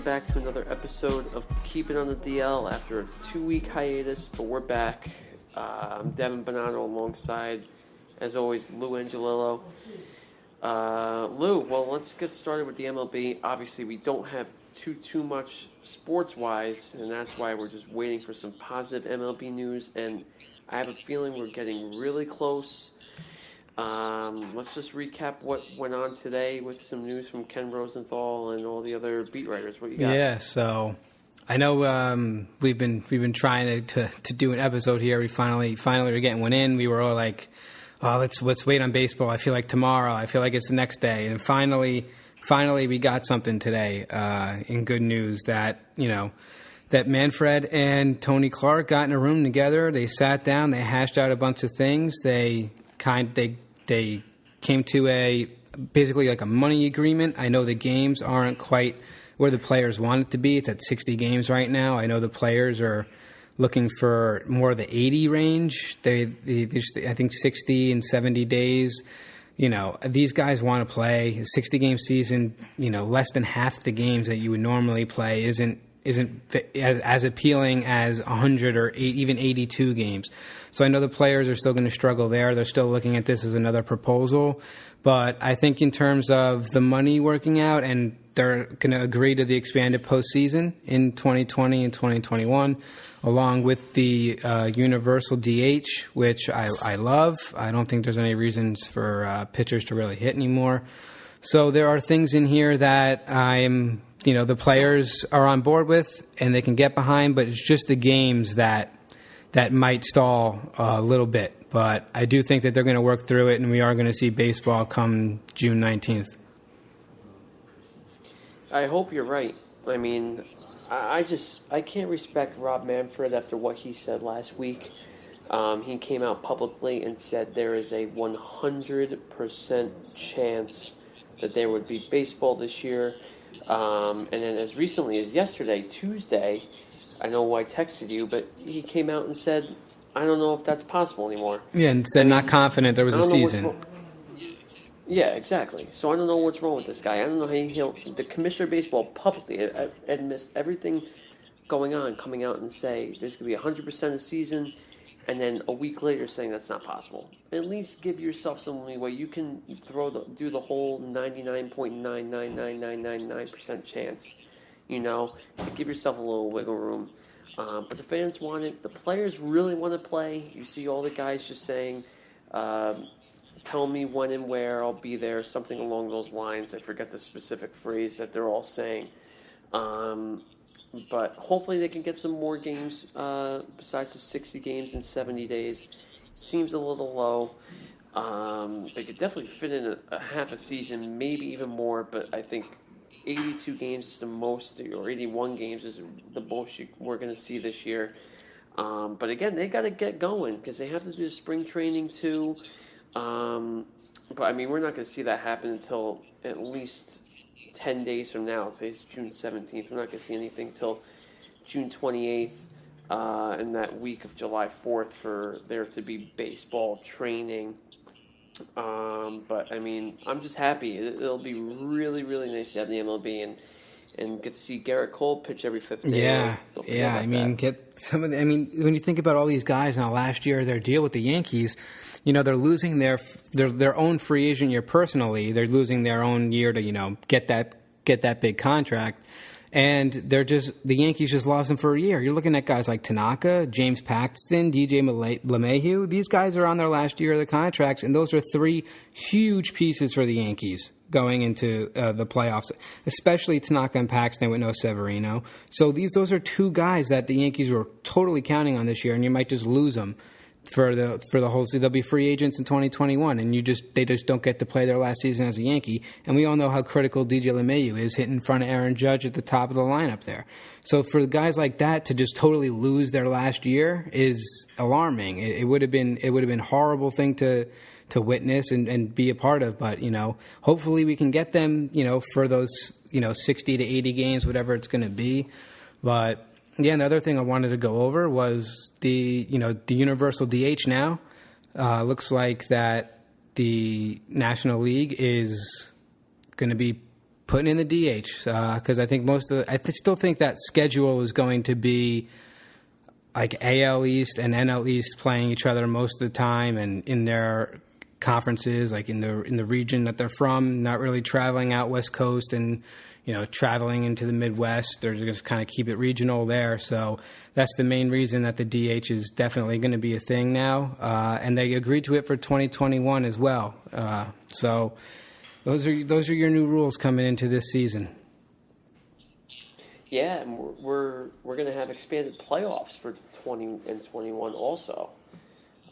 welcome back to another episode of Keep It on the DL after a 2-week hiatus, but we're back. I'm Devin Bonanno alongside, as always, Lou Angelillo. Lou, well, let's get started with the MLB. Obviously, we don't have too much sports-wise, and that's why we're just waiting for some positive MLB news, and I have a feeling we're getting really close. Let's just recap what went on today with some news from Ken Rosenthal and all the other beat writers. What you got? Yeah, so I know we've been trying to do an episode here. We finally are getting one in. We were all like, "Oh, let's wait on baseball. I feel like tomorrow. I feel like it's the next day." And finally we got something today. In good news that that Manfred and Tony Clark got in a room together. They sat down. They hashed out a bunch of things. They came to basically like a money agreement. I know the games aren't quite where the players want it to be. It's at 60 games right now. I know the players are looking for more of the 80 range. They I think 60 and 70 days. These guys want to play a 60-game season. Less than half the games that you would normally play isn't as appealing as 100 or even 82 games. So I know the players are still going to struggle there. They're still looking at this as another proposal. But I think in terms of the money working out, and they're going to agree to the expanded postseason in 2020 and 2021, along with the universal DH, which I love. I don't think there's any reasons for pitchers to really hit anymore. So there are things in here that the players are on board with and they can get behind, but it's just the games that might stall a little bit. But I do think that they're going to work through it, and we are going to see baseball come June 19th. I hope you're right. I mean, I can't respect Rob Manfred after what he said last week. He came out publicly and said there is a 100% chance that there would be baseball this year. And then as recently as yesterday, Tuesday, I know I texted you, but he came out and said, I don't know if that's possible anymore. Yeah, and said not confident there was a season. Yeah, exactly. So I don't know what's wrong with this guy. I don't know how the commissioner of baseball publicly admits everything going on, coming out and say there's going to be 100% of season, and then a week later saying that's not possible. At least give yourself some leeway. You can do the whole 99.99999% chance, to give yourself a little wiggle room. But the fans want it. The players really want to play. You see all the guys just saying, tell me when and where I'll be there, something along those lines. I forget the specific phrase that they're all saying. But hopefully they can get some more games besides the 60 games in 70 days. Seems a little low. They could definitely fit in a half a season, maybe even more, but I think 82 games is the most, or 81 games is the most we're going to see this year. But again, they got to get going because they have to do spring training too. But I mean, we're not going to see that happen until at least 10 days from now. Today's June 17th. We're not going to see anything until June 28th and that week of July 4th for there to be baseball training. But I mean, I'm just happy. It'll be really, really nice to have the MLB and get to see Garrett Cole pitch every fifth day. Yeah. I mean, get some of. When you think about all these guys now, last year their deal with the Yankees, they're losing their own free agent year personally. They're losing their own year to get that big contract. And the Yankees just lost him for a year. You're looking at guys like Tanaka, James Paxton, DJ LeMahieu. These guys are on their last year of the contracts, and those are three huge pieces for the Yankees going into the playoffs, especially Tanaka and Paxton with no Severino. So those are two guys that the Yankees were totally counting on this year, and you might just lose them for the whole season. They'll be free agents in 2021, and they just don't get to play their last season as a Yankee. And we all know how critical DJ LeMahieu is hitting in front of Aaron Judge at the top of the lineup there. So for guys like that to just totally lose their last year is alarming. It would have been a horrible thing to witness and be a part of. But hopefully we can get them for those 60 to 80 games, whatever it's going to be. But yeah, another thing I wanted to go over was the universal DH now. Looks like that the National League is going to be putting in the DH because I think I still think that schedule is going to be like AL East and NL East playing each other most of the time, and in their conferences, like in the region that they're from, not really traveling out West Coast and traveling into the Midwest. They're just kind of keep it regional there. So that's the main reason that the DH is definitely going to be a thing now, and they agreed to it for 2021 as well. So those are your new rules coming into this season. Yeah, and we're going to have expanded playoffs for 20 and 21 also.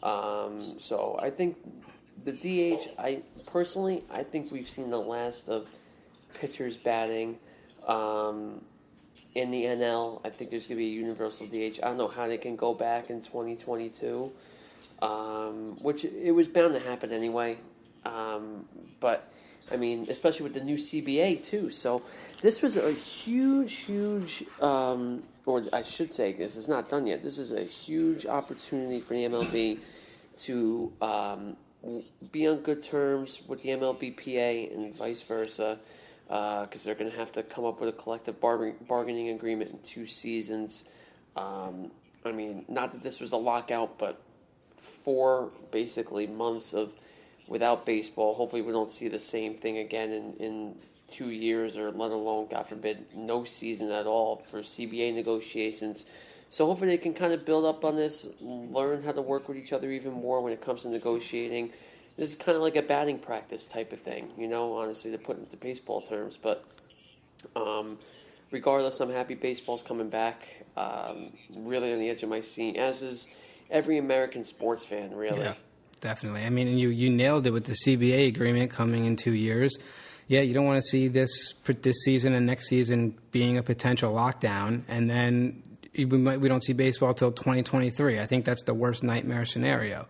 So I think the DH, I think we've seen the last of pitchers batting in the NL. I think there's going to be a universal DH. I don't know how they can go back in 2022, which it was bound to happen anyway. But I mean, especially with the new CBA too. So this was a huge, or I should say, this is not done yet. This is a huge opportunity for the MLB to be on good terms with the MLBPA and vice versa, because they're going to have to come up with a collective bargaining agreement in 2 seasons. I mean, not that this was a lockout, but 4 basically months of without baseball. Hopefully we don't see the same thing again in 2 years, or let alone, God forbid, no season at all for CBA negotiations. So hopefully they can kind of build up on this, learn how to work with each other even more when it comes to negotiating. This is kind of like a batting practice type of thing, honestly, to put into baseball terms. But regardless, I'm happy baseball's coming back. Really on the edge of my seat, as is every American sports fan, really. Yeah. Definitely. I mean, you nailed it with the CBA agreement coming in 2 years. Yeah, you don't want to see this season and next season being a potential lockdown, and then we don't see baseball till 2023. I think that's the worst nightmare scenario.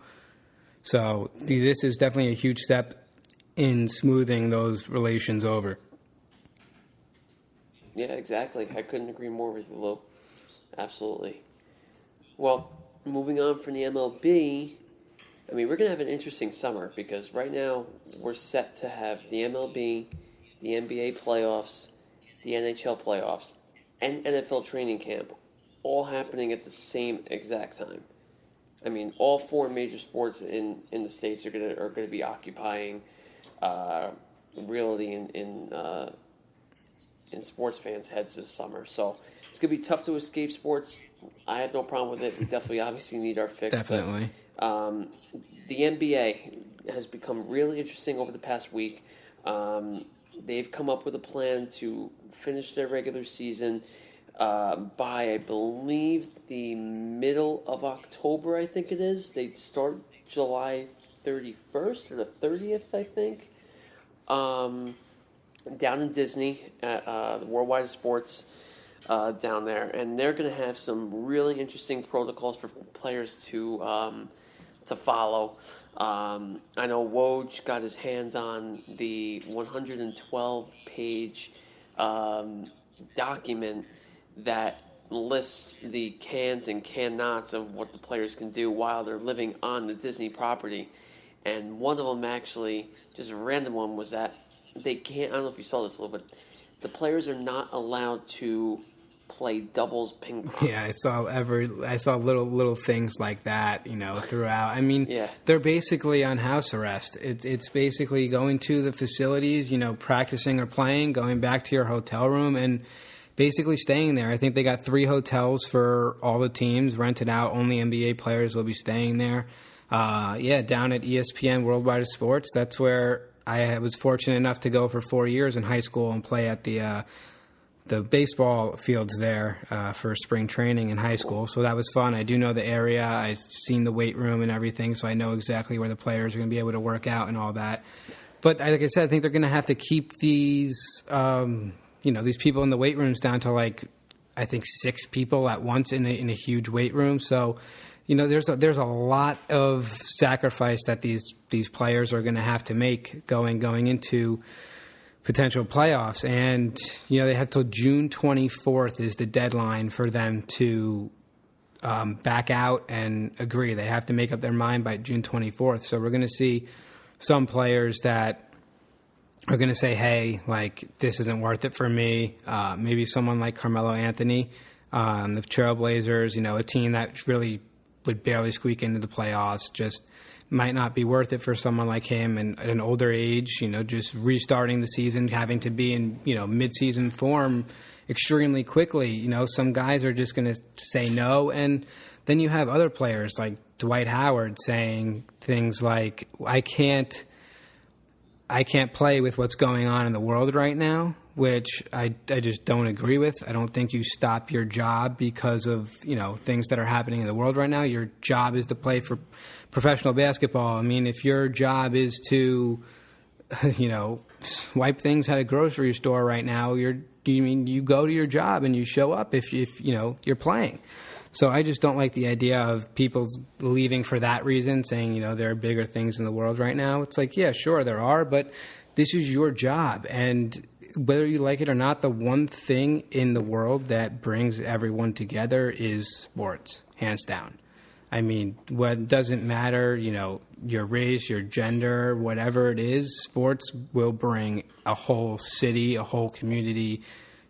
So this is definitely a huge step in smoothing those relations over. Yeah, exactly. I couldn't agree more with you, Lou. Absolutely. Well, moving on from the MLB, I mean, we're going to have an interesting summer because right now we're set to have the MLB, the NBA playoffs, the NHL playoffs, and NFL training camp all happening at the same exact time. I mean, all 4 major sports in the States are going to be occupying really in sports fans' heads this summer. So it's going to be tough to escape sports. I have no problem with it. We definitely obviously need our fix. Definitely. But, the NBA has become really interesting over the past week. They've come up with a plan to finish their regular season by, I believe, the middle of October, I think it is. They start July 31st or the 30th, I think, down in Disney at the Worldwide Sports down there. And they're going to have some really interesting protocols for players to follow. I know Woj got his hands on the 112-page document that lists the cans and cannots of what the players can do while they're living on the Disney property. And one of them actually, just a random one, was that they can't, I don't know if you saw this a little bit, the players are not allowed to play doubles ping pong. Yeah, I saw little things like that, throughout. I mean, They're basically on house arrest. It's basically going to the facilities, practicing or playing, going back to your hotel room, and basically staying there. I think they got 3 hotels for all the teams rented out. Only NBA players will be staying there. Down at ESPN Worldwide Sports. That's where I was fortunate enough to go for 4 years in high school and play at the baseball fields there for spring training in high school. So that was fun. I do know the area. I've seen the weight room and everything, so I know exactly where the players are going to be able to work out and all that. But like I said, I think they're going to have to keep these, these people in the weight rooms down to I think 6 people at once in a huge weight room. So, there's a lot of sacrifice that these players are going to have to make going into potential playoffs. And, they have till June 24th is the deadline for them to back out and agree. They have to make up their mind by June 24th. So we're going to see some players that are going to say, hey, like, this isn't worth it for me. Maybe someone like Carmelo Anthony, the Trailblazers, a team that really would barely squeak into the playoffs, just might not be worth it for someone like him. And at an older age, just restarting the season, having to be in, mid-season form extremely quickly. Some guys are just going to say no. And then you have other players like Dwight Howard saying things like, I can't play with what's going on in the world right now, which I just don't agree with. I don't think you stop your job because of, things that are happening in the world right now. Your job is to play for professional basketball. I mean, if your job is to, swipe things at a grocery store right now, you go to your job and you show up if you're playing. So I just don't like the idea of people leaving for that reason, saying, there are bigger things in the world right now. It's like, yeah, sure, there are, but this is your job. And whether you like it or not, the one thing in the world that brings everyone together is sports, hands down. I mean, what doesn't matter, your race, your gender, whatever it is, sports will bring a whole city, a whole community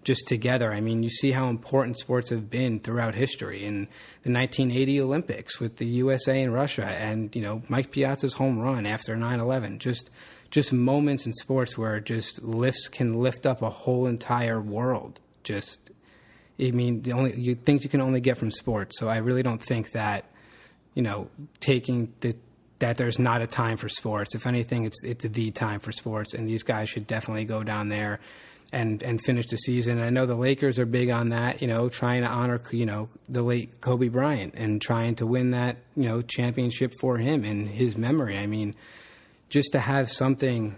just together. I mean, you see how important sports have been throughout history. In the 1980 Olympics with the USA and Russia, and Mike Piazza's home run after 9/11, just moments in sports where just can lift up a whole entire world. Things you can only get from sports. So I really don't think that that there's not a time for sports. If anything, it's the time for sports, and these guys should definitely go down there and finish the season. I know the Lakers are big on that, trying to honor, the late Kobe Bryant and trying to win that, championship for him in his memory. I mean, just to have something,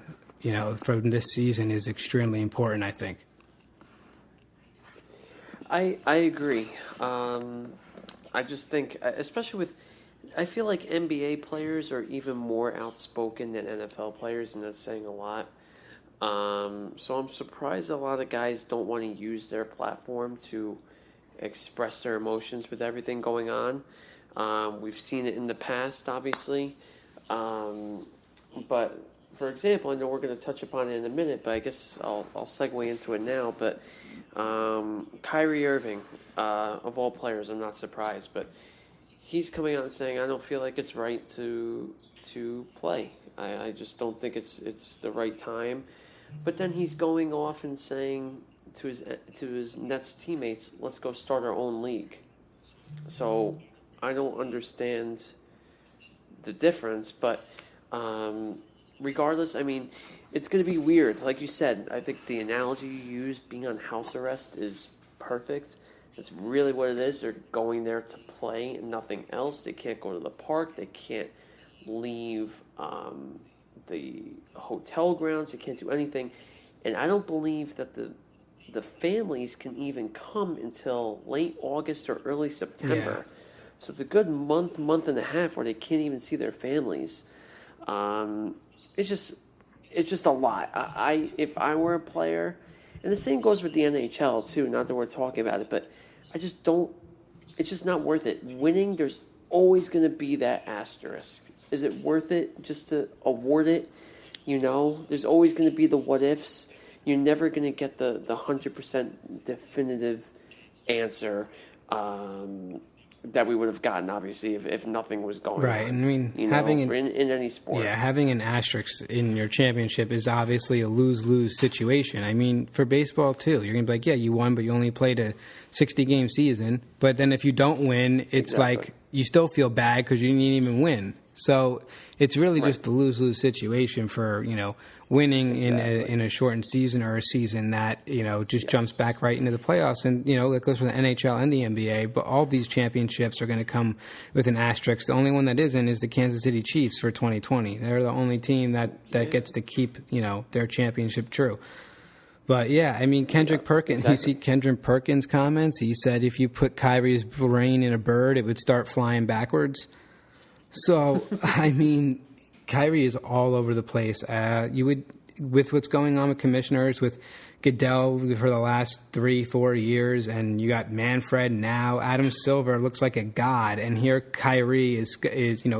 from this season is extremely important, I think. I agree. I just think, especially I feel like NBA players are even more outspoken than NFL players, and that's saying a lot. So I'm surprised a lot of guys don't want to use their platform to express their emotions with everything going on. We've seen it in the past, obviously. But, for example, I know we're going to touch upon it in a minute, but I guess I'll segue into it now. But Kyrie Irving, of all players, I'm not surprised, but he's coming out and saying, I don't feel like it's right to play. I just don't think it's the right time. But then he's going off and saying to his Nets teammates, let's go start our own league. So I don't understand the difference, but regardless, I mean, it's going to be weird. Like you said, I think the analogy you used, being on house arrest, is perfect. That's really what it is. They're going there to play and nothing else. They can't go to the park. They can't leave the hotel grounds. They can't do anything. And I don't believe that the families can even come until late August or early September. Yeah. So it's a good month and a half where they can't even see their families. It's just a lot. If I were a player, and the same goes with the NHL too, not that we're talking about it, but I just don't, it's just not worth it. Winning, there's always going to be that asterisk. Is it worth it just to award it? There's always going to be the what ifs. You're never going to get the 100% definitive answer that we would have gotten, obviously, if nothing was going on. Right. I mean, in any sport. Yeah, having an asterisk in your championship is obviously a lose-lose situation. I mean, for baseball, too. You're going to be like, yeah, you won, but you only played a 60-game season. But then if you don't win, it's like you still feel bad because you didn't even win. So it's really just a lose-lose situation for, winning in a shortened season or a season that, just jumps back right into the playoffs. And, that goes for the NHL and the NBA. But all these championships are going to come with an asterisk. The only one that isn't is the Kansas City Chiefs for 2020. They're the only team that gets to keep, their championship true. But, yeah, I mean, Kendrick Perkins, you see Kendrick Perkins' comments. He said if you put Kyrie's brain in a bird, it would start flying backwards. So, I mean, Kyrie is all over the place. With what's going on with commissioners, with Goodell for the last 3-4 years, and you got Manfred now. Adam Silver looks like a god, and here Kyrie is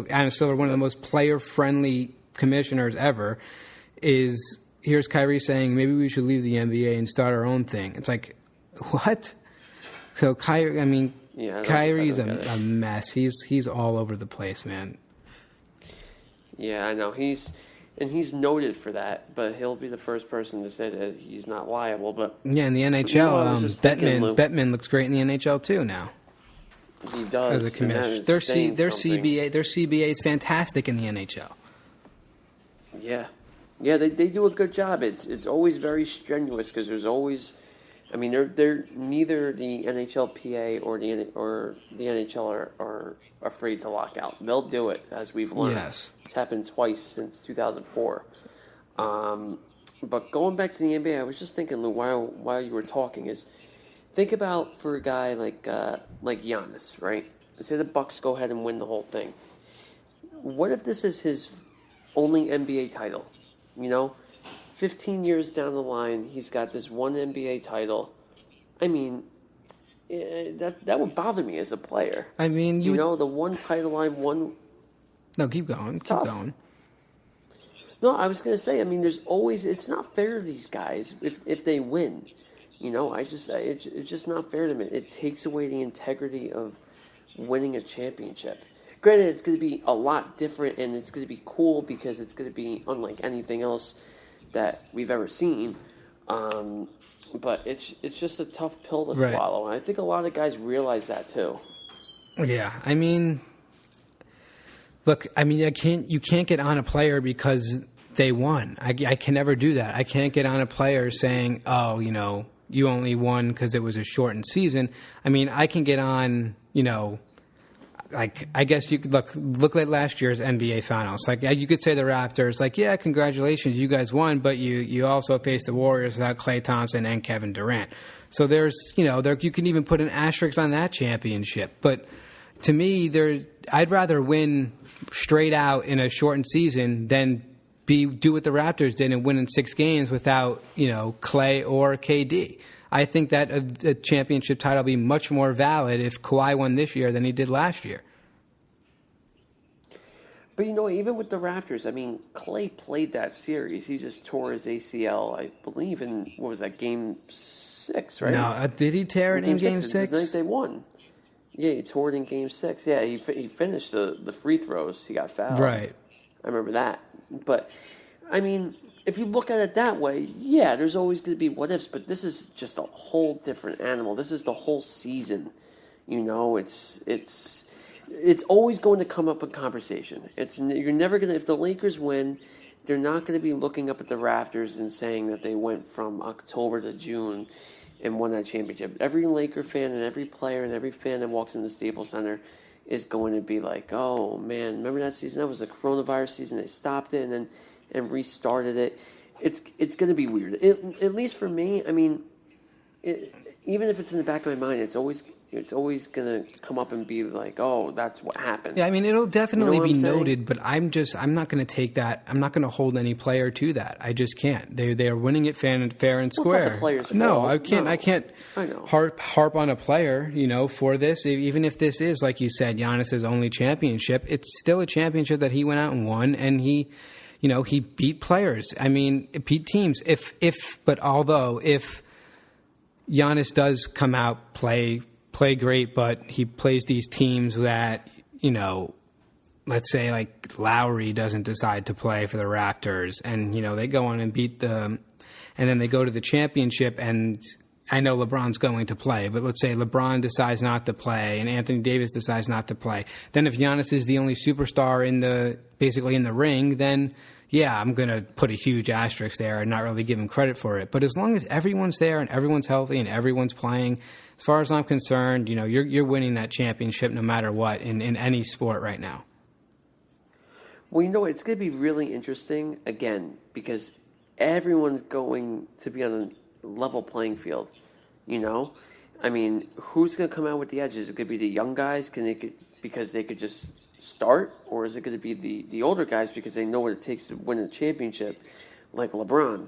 Adam Silver, one of the most player-friendly commissioners ever, is here's Kyrie saying maybe we should leave the NBA and start our own thing. It's like, what? So Kyrie's a mess. He's all over the place, man. Yeah, I know. He's noted for that, but he'll be the first person to say that he's not liable. But yeah, in the NHL, Bettman looks great in the NHL too now. He does. As a commissioner, their CBA is fantastic in the NHL. Yeah, they do a good job. It's always very strenuous because there's always, I mean, they're neither the NHLPA or the NHL are afraid to lock out. They'll do it, as we've learned. Yes. It's happened twice since 2004. But going back to the NBA, I was just thinking, Lou, while you were talking, is think about for a guy like Giannis, right? Say the Bucks go ahead and win the whole thing. What if this is his only NBA title? 15 years down the line, he's got this one NBA title. I mean, that would bother me as a player. I mean, the one title I won. No, keep going. Keep going. No, I was going to say, I mean, it's not fair to these guys if they win. It's just not fair to me. It takes away the integrity of winning a championship. Granted, it's going to be a lot different, and it's going to be cool because it's going to be unlike anything else that we've ever seen. But it's just a tough pill to swallow, and I think a lot of guys realize that too. Yeah, I mean, look, you can't get on a player because they won. I can never do that. I can't get on a player saying, oh, you only won because it was a shortened season. I mean, I can get on, like, I guess you could look at last year's NBA Finals. Like, you could say the Raptors, like, yeah, congratulations, you guys won, but you also faced the Warriors without Klay Thompson and Kevin Durant. So there's, you can even put an asterisk on that championship. But to me, I'd rather win straight out in a shortened season than do what the Raptors did and win in 6 games without, Klay or KD. I think that a championship title would be much more valid if Kawhi won this year than he did last year. But, even with the Raptors, I mean, Klay played that series. He just tore his ACL, I believe, in, what was that, Game 6, right? No, did he tear it in Game 6? The night they won. Yeah, he tore it in Game 6. Yeah, he finished the free throws. He got fouled. Right. I remember that. But, I mean, if you look at it that way, yeah, there's always going to be what ifs, but this is just a whole different animal. This is the whole season. It's always going to come up in conversation. You're never going to, if the Lakers win, they're not going to be looking up at the rafters and saying that they went from October to June and won that championship. Every Laker fan and every player and every fan that walks in the Staples Center is going to be like, oh man, remember that season? That was a coronavirus season. They stopped it and restarted it. It's going to be weird. At least for me, I mean, even if it's in the back of my mind, it's always going to come up and be like, oh, that's what happened. Yeah, I mean, it'll definitely be noted, but I'm not going to take that. I'm not going to hold any player to that. I just can't. They are winning it fair and square. It's not the player's fault. No, I can't. No. I can't harp on a player, for this. Even if this is, like you said, Giannis's only championship, it's still a championship that he went out and won, and he beat players. I mean, it beat teams. If Giannis does come out, play great, but he plays these teams that, let's say like Lowry doesn't decide to play for the Raptors, and, they go on and beat them, and then they go to the championship, and I know LeBron's going to play, but let's say LeBron decides not to play and Anthony Davis decides not to play. Then if Giannis is the only superstar basically in the ring, then yeah, I'm going to put a huge asterisk there and not really give him credit for it. But as long as everyone's there and everyone's healthy and everyone's playing, as far as I'm concerned, you're winning that championship no matter what in any sport right now. Well, it's going to be really interesting, again, because everyone's going to be on a level playing field, I mean, who's going to come out with the edges? Is it going to be the young guys because they could just start, or is it going to be the older guys because they know what it takes to win a championship, like LeBron?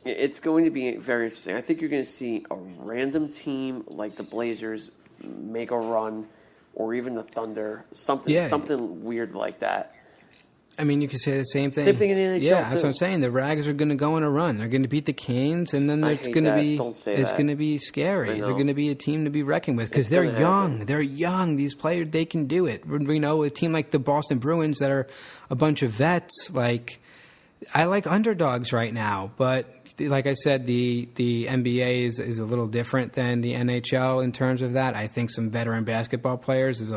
It's going to be very interesting. I think you're going to see a random team like the Blazers make a run, or even the Thunder, something weird like that. I mean, you could say the same thing. Same thing in the NHL, yeah, too. that's what I'm saying. The Rags are going to go on a run. They're going to beat the Canes, and then it's going to be it's going to be scary. They're going to be a team to be reckoned with because they're young. Happen. They're young. These players, they can do it. You know, a team like the Boston Bruins that are a bunch of vets. Like, I like underdogs right now, but like I said, the NBA is a little different than the NHL in terms of that. I think some veteran basketball players is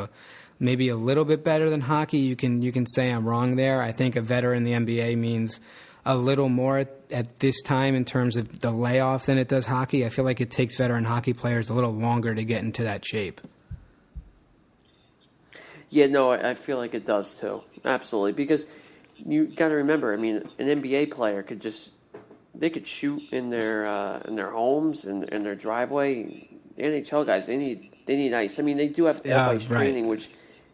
maybe a little bit better than hockey. You can say I'm wrong there. I think a veteran in the NBA means a little more at this time in terms of the layoff than it does hockey. I feel like it takes veteran hockey players a little longer to get into that shape. Yeah, no, I feel like it does too. Absolutely, because you got to remember. I mean, an NBA player could shoot in their homes and in their driveway. The NHL guys, they need ice. I mean, they do have ice training, which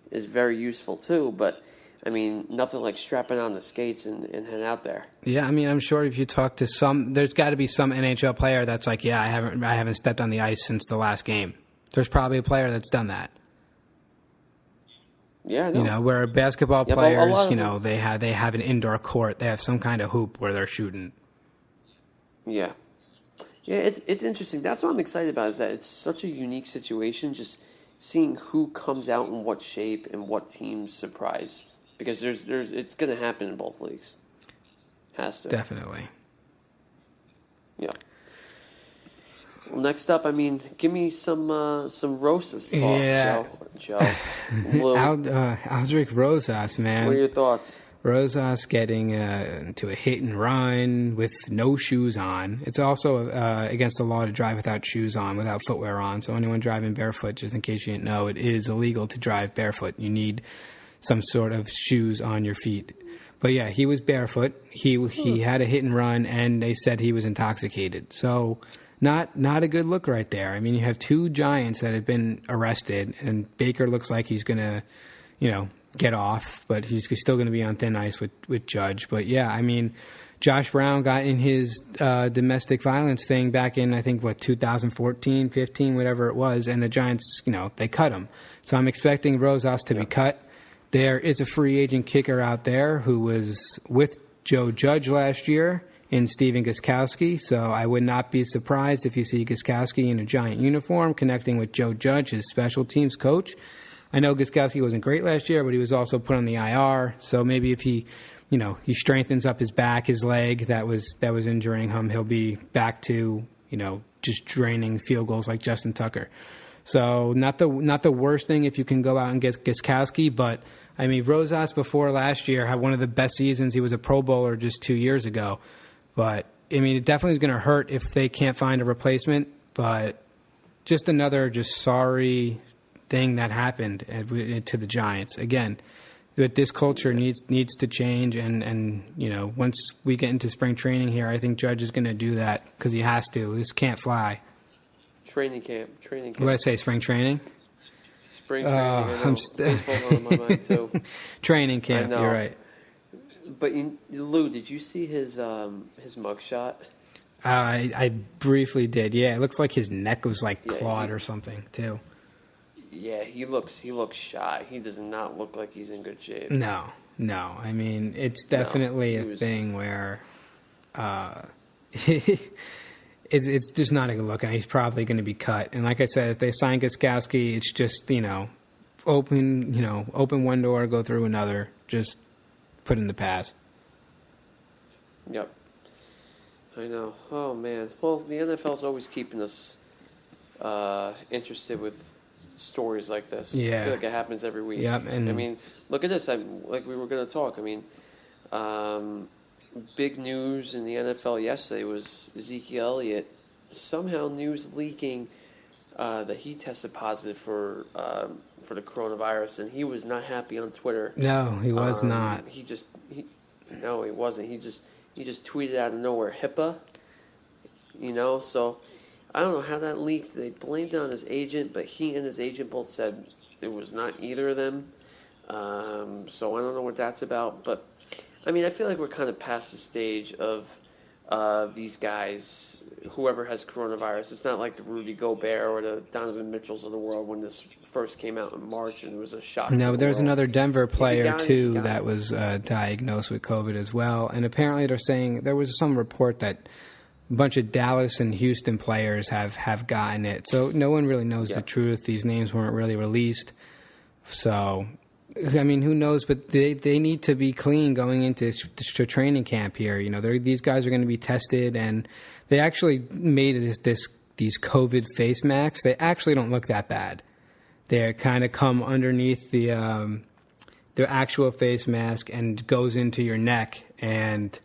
is very useful too, but I mean, nothing like strapping on the skates and heading out there. Yeah, I mean, I'm sure if you talk to there's got to be some NHL player that's like, yeah, I haven't stepped on the ice since the last game. There's probably a player that's done that. Yeah, I know. You know, where basketball players, you know, they have an indoor court, they have some kind of hoop where they're shooting. Yeah, it's interesting. That's what I'm excited about. Is that it's such a unique situation. Just seeing who comes out in what shape and what teams surprise, because it's going to happen in both leagues. Has to. Definitely. Yeah. Well, next up, I mean, give me some Rosas talk, yeah. Joe. Aldrich Rosas, man. What are your thoughts? Rosas getting into a hit and run with no shoes on. It's also against the law to drive without shoes on, without footwear on. So anyone driving barefoot, just in case you didn't know, it is illegal to drive barefoot. You need some sort of shoes on your feet. But yeah, he was barefoot. He had a hit and run, and they said he was intoxicated. So not a good look right there. I mean, you have two Giants that have been arrested, and Baker looks like he's going to, you know, get off, but he's still going to be on thin ice with Judge. But yeah, I mean, Josh Brown got in his domestic violence thing back in, I think, 2014, 15, whatever it was, and the Giants, you know, they cut him. So I'm expecting Rosas to be cut. There is a free agent kicker out there who was with Joe Judge last year in Steven Gostkowski, so I would not be surprised if you see Gostkowski in a Giant uniform connecting with Joe Judge, his special teams coach. I know Gostkowski wasn't great last year, but he was also put on the IR. So maybe if he strengthens up his back, his leg that was injuring him, he'll be back to, you know, just draining field goals like Justin Tucker. So not the worst thing if you can go out and get Gostkowski, but I mean, Rosas before last year had one of the best seasons. He was a Pro Bowler just 2 years ago. But I mean, it definitely is going to hurt if they can't find a replacement. But just another sorry thing that happened to the Giants. Again, that this culture needs to change, and you know, once we get into spring training here, I think Judge is going to do that because he has to. This can't fly. Training camp. What did I say? Spring training. Spring training. Baseball's on my mind too. Training camp. You're right. But Lou, did you see his mugshot? I briefly did. Yeah, it looks like his neck was like clawed or something too. Yeah, he looks shy. He does not look like he's in good shape. No. I mean, it's definitely a thing where it's just not a good look, and he's probably going to be cut. And like I said, if they sign Gostkowski, it's just, you know, open one door, go through another, just put in the pass. Yep. I know. Oh, man. Well, the NFL's always keeping us interested with stories like this. Yeah. I feel like it happens every week. Yep. And I mean, look at this. Like we were going to talk. I mean, big news in the NFL yesterday was Ezekiel Elliott. Somehow news leaking that he tested positive for the coronavirus, and he was not happy on Twitter. No, he was not. No, he wasn't. He just tweeted out of nowhere, HIPAA. You know, so I don't know how that leaked. They blamed it on his agent, but he and his agent both said it was not either of them. So I don't know what that's about. But, I mean, I feel like we're kind of past the stage of these guys, whoever has coronavirus. It's not like the Rudy Gobert or the Donovan Mitchells of the world when this first came out in March, and it was a shock. No, but there's another Denver player too that it. was diagnosed with COVID as well, and apparently they're saying there was some report that a bunch of Dallas and Houston players have gotten it. So no one really knows the truth. These names weren't really released. So, I mean, who knows? But they need to be clean going into training camp here. You know, these guys are going to be tested, and they actually made these COVID face masks. They actually don't look that bad. They kind of come underneath the actual face mask and goes into your neck, and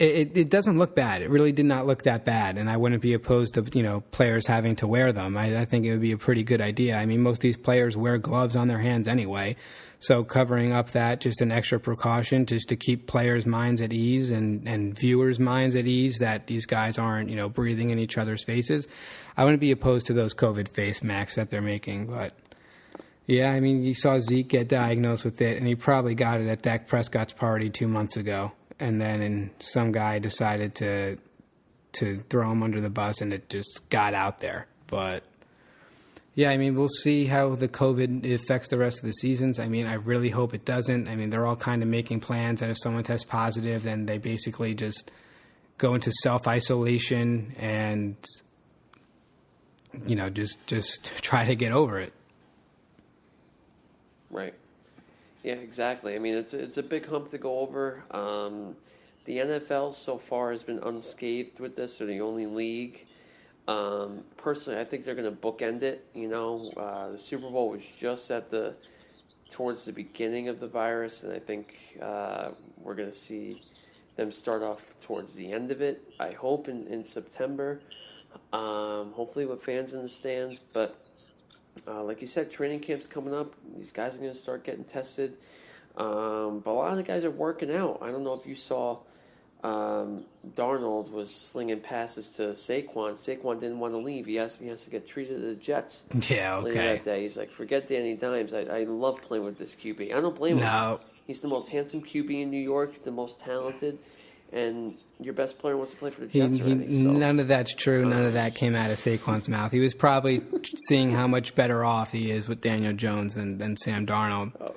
it doesn't look bad. It really did not look that bad, and I wouldn't be opposed to players having to wear them. I think it would be a pretty good idea. I mean, most of these players wear gloves on their hands anyway, so covering up that, just an extra precaution just to keep players' minds at ease and viewers' minds at ease that these guys aren't breathing in each other's faces. I wouldn't be opposed to those COVID face masks that they're making, but yeah, I mean, you saw Zeke get diagnosed with it, and he probably got it at Dak Prescott's party 2 months ago. And then some guy decided to throw him under the bus, and it just got out there. But, yeah, I mean, we'll see how the COVID affects the rest of the seasons. I mean, I really hope it doesn't. I mean, they're all kind of making plans that if someone tests positive, then they basically just go into self-isolation and, just try to get over it. Right. Yeah, exactly. I mean, it's a big hump to go over. The NFL so far has been unscathed with this. They're the only league. Personally, I think they're going to bookend it. The Super Bowl was just towards the beginning of the virus, and I think we're going to see them start off towards the end of it. I hope in September, hopefully with fans in the stands, but. Like you said, training camp's coming up. These guys are going to start getting tested. But a lot of the guys are working out. I don't know if you saw Darnold was slinging passes to Saquon. Saquon didn't want to leave. He has to get treated at the Jets. Yeah, okay. Later that day. He's like, forget Danny Dimes. I love playing with this QB. I don't blame him. No. He's the most handsome QB in New York, the most talented, and your best player wants to play for the Jets already. So. None of that's true. None of that came out of Saquon's mouth. He was probably seeing how much better off he is with Daniel Jones than Sam Darnold. Oh,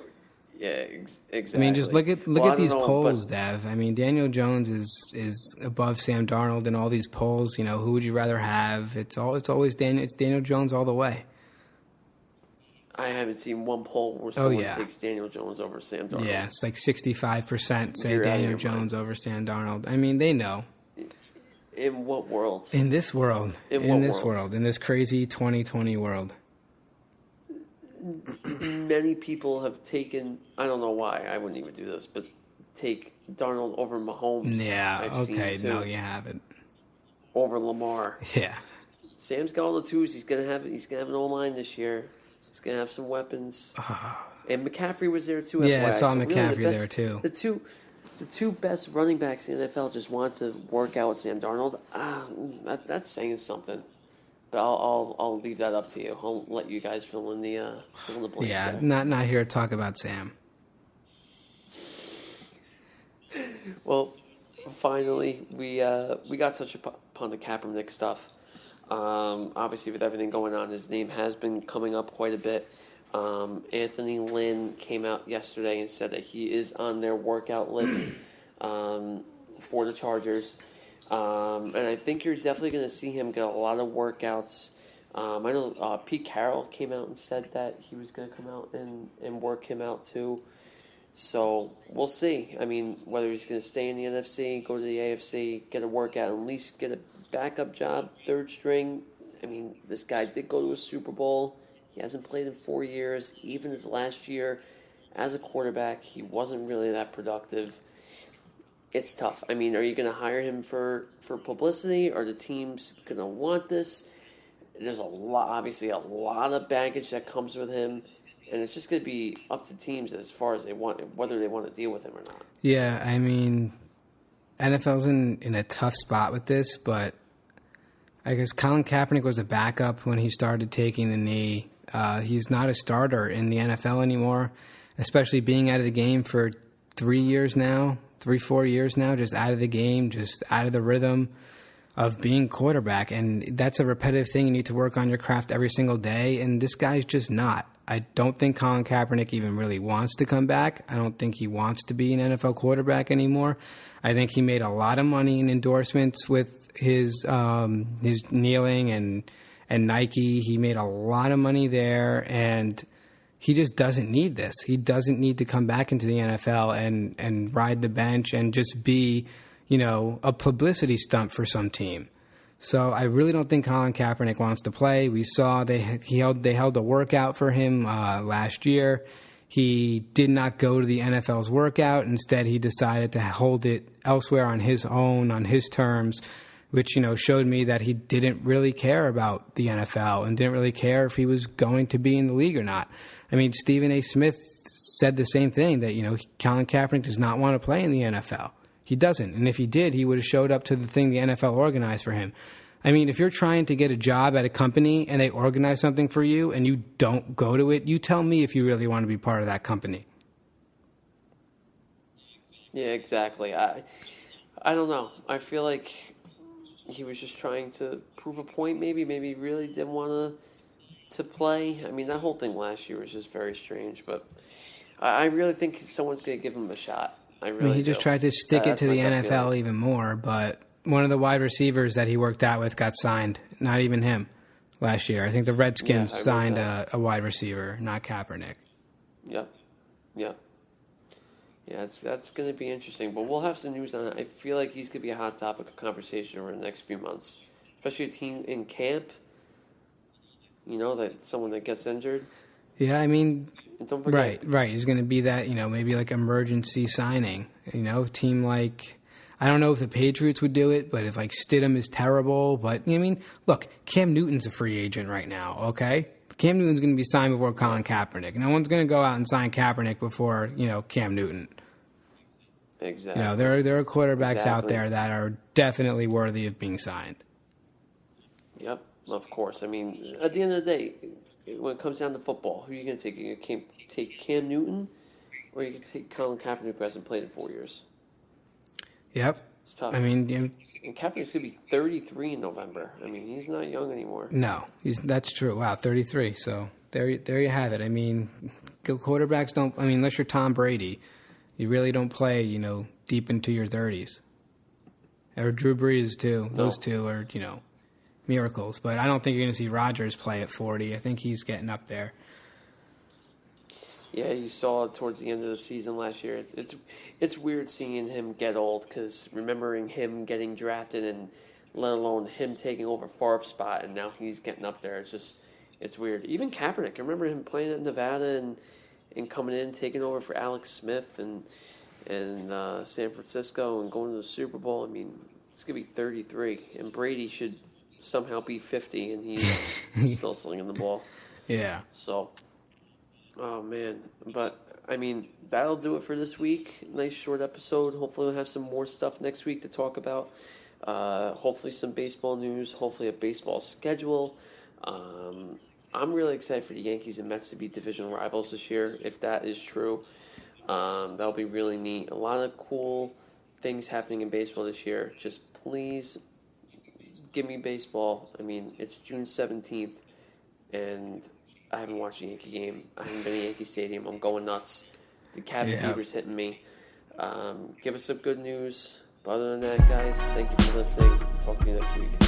yeah, exactly. I mean, just look at these polls, Dev. I mean, Daniel Jones is above Sam Darnold in all these polls. Who would you rather have? It's always Daniel Jones all the way. I haven't seen one poll where someone takes Daniel Jones over Sam Darnold. Yeah, it's like 65% say Daniel Jones over Sam Darnold. I mean, they know. In what world? In this world. In this world. In this crazy 2020 world. Many people have taken, I don't know why, I wouldn't even do this, but take Darnold over Mahomes. Yeah, I've okay, seen too. No, you haven't. Over Lamar. Yeah. Sam's got all the twos. He's gonna have an O-line this year. He's going to have some weapons. And McCaffrey was there too. Yeah, FYI. I saw so McCaffrey really there too. The two best running backs in the NFL just want to work out with Sam Darnold. That's saying something. But I'll leave that up to you. I'll let you guys fill in the blanks. Yeah, there. not here to talk about Sam. Well, finally, we got to touch upon the Kaepernick stuff. Obviously, with everything going on, his name has been coming up quite a bit. Anthony Lynn came out yesterday and said that he is on their workout list for the Chargers. And I think you're definitely going to see him get a lot of workouts. I know Pete Carroll came out and said that he was going to come out and work him out too. So we'll see. I mean, whether he's going to stay in the NFC, go to the AFC, get a workout, at least get a backup job, third string. I mean, this guy did go to a Super Bowl. He hasn't played in 4 years. Even his last year as a quarterback, he wasn't really that productive. It's tough. I mean, are you going to hire him for publicity? Are the teams going to want this? There's obviously a lot of baggage that comes with him, and it's just going to be up to teams as far as whether they want to deal with him or not. Yeah, I mean, NFL's in a tough spot with this, but I guess Colin Kaepernick was a backup when he started taking the knee. He's not a starter in the NFL anymore, especially being out of the game for 4 years now, just out of the game, just out of the rhythm. of being quarterback. And that's a repetitive thing. You need to work on your craft every single day. And this guy's just not. I don't think Colin Kaepernick even really wants to come back. I don't think he wants to be an NFL quarterback anymore. I think he made a lot of money in endorsements with his kneeling and Nike. He made a lot of money there, and he just doesn't need this. He doesn't need to come back into the NFL and ride the bench and just be, a publicity stunt for some team. So I really don't think Colin Kaepernick wants to play. We saw they held a workout for him last year. He did not go to the NFL's workout. Instead, he decided to hold it elsewhere on his own, on his terms, which, showed me that he didn't really care about the NFL and didn't really care if he was going to be in the league or not. I mean, Stephen A. Smith said the same thing, that, Colin Kaepernick does not want to play in the NFL. He doesn't. And if he did, he would have showed up to the thing the NFL organized for him. I mean, if you're trying to get a job at a company and they organize something for you and you don't go to it, you tell me if you really want to be part of that company. Yeah, exactly. I don't know. I feel like he was just trying to prove a point, maybe. Maybe he really didn't want to play. I mean, that whole thing last year was just very strange. But I really think someone's going to give him a shot. He just tried to stick it to the NFL even more, but one of the wide receivers that he worked out with got signed. Not even him last year. I think the Redskins signed a wide receiver, not Kaepernick. Yep. Yeah, that's going to be interesting. But we'll have some news on it. I feel like he's going to be a hot topic of conversation over the next few months, especially a team in camp. That someone that gets injured. Yeah, I mean, and don't forget, right. He's going to be that, maybe like emergency signing. Team like, I don't know if the Patriots would do it, but if like Stidham is terrible. But I mean, look, Cam Newton's a free agent right now. Okay, Cam Newton's going to be signed before Colin Kaepernick. No one's going to go out and sign Kaepernick before Cam Newton. Exactly. There are quarterbacks out there that are definitely worthy of being signed. Yep, of course. I mean, at the end of the day, when it comes down to football, who are you going to take? You going to take Cam Newton, or you going to take Colin Kaepernick, who hasn't played in 4 years? Yep. It's tough. I mean, and Kaepernick's going to be 33 in November. I mean, he's not young anymore. No, that's true. Wow, 33. So there you have it. I mean, quarterbacks don't. I mean, unless you're Tom Brady, you really don't play. Deep into your 30s. Or Drew Brees too. No. Those two are miracles. But I don't think you're going to see Rodgers play at 40. I think he's getting up there. Yeah, you saw it towards the end of the season last year. It's weird seeing him get old, because remembering him getting drafted and let alone him taking over Favre's spot, and now he's getting up there. It's weird. Even Kaepernick, I remember him playing at Nevada and coming in, taking over for Alex Smith and San Francisco and going to the Super Bowl. I mean, he's going to be 33, and Brady should somehow be 50, and he's still slinging the ball. Yeah. So, oh, man. But, I mean, that'll do it for this week. Nice short episode. Hopefully we'll have some more stuff next week to talk about. Hopefully some baseball news. Hopefully a baseball schedule. I'm really excited for the Yankees and Mets to be division rivals this year, if that is true. That'll be really neat. A lot of cool things happening in baseball this year. Just please give me baseball. I mean, it's June 17th, and I haven't watched a Yankee game. I haven't been to Yankee Stadium. I'm going nuts. The cabin fever's hitting me. Give us some good news. But other than that, guys, thank you for listening. Talk to you next week.